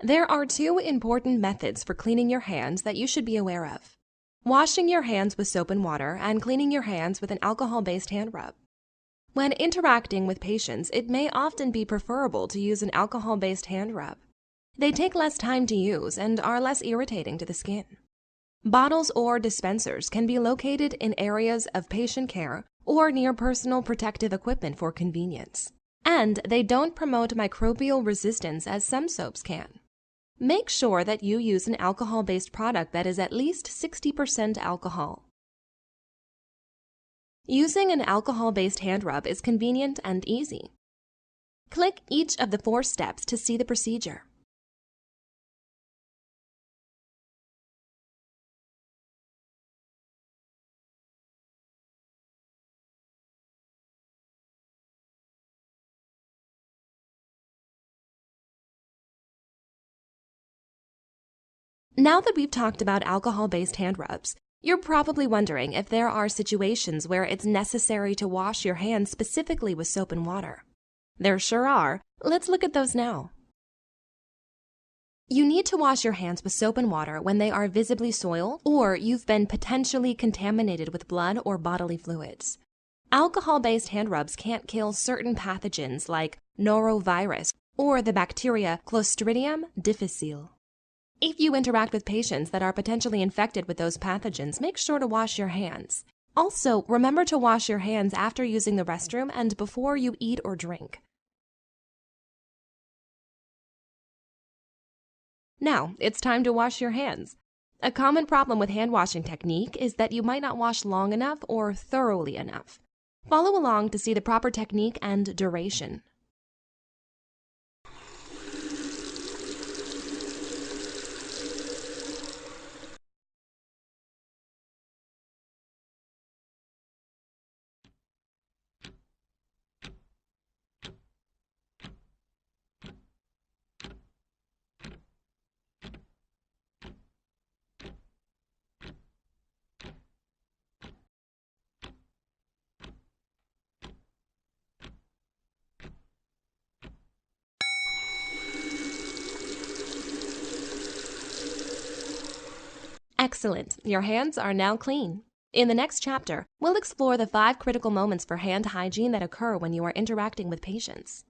There are two important methods for cleaning your hands that you should be aware of: washing your hands with soap and water and cleaning your hands with an alcohol-based hand rub. When interacting with patients, it may often be preferable to use an alcohol-based hand rub. They take less time to use and are less irritating to the skin. Bottles or dispensers can be located in areas of patient care or near personal protective equipment for convenience. And they don't promote microbial resistance as some soaps can. Make sure that you use an alcohol-based product that is at least 60% alcohol. Using an alcohol-based hand rub is convenient and easy. Click each of the 4 steps to see the procedure. Now that we've talked about alcohol-based hand rubs, you're probably wondering if there are situations where it's necessary to wash your hands specifically with soap and water. There sure are. Let's look at those now. You need to wash your hands with soap and water when they are visibly soiled or you've been potentially contaminated with blood or bodily fluids. Alcohol-based hand rubs can't kill certain pathogens like norovirus or the bacteria Clostridium difficile. If you interact with patients that are potentially infected with those pathogens, make sure to wash your hands. Also, remember to wash your hands after using the restroom and before you eat or drink. Now, it's time to wash your hands. A common problem with hand washing technique is that you might not wash long enough or thoroughly enough. Follow along to see the proper technique and duration. Excellent. Your hands are now clean. In the next chapter, we'll explore the 5 critical moments for hand hygiene that occur when you are interacting with patients.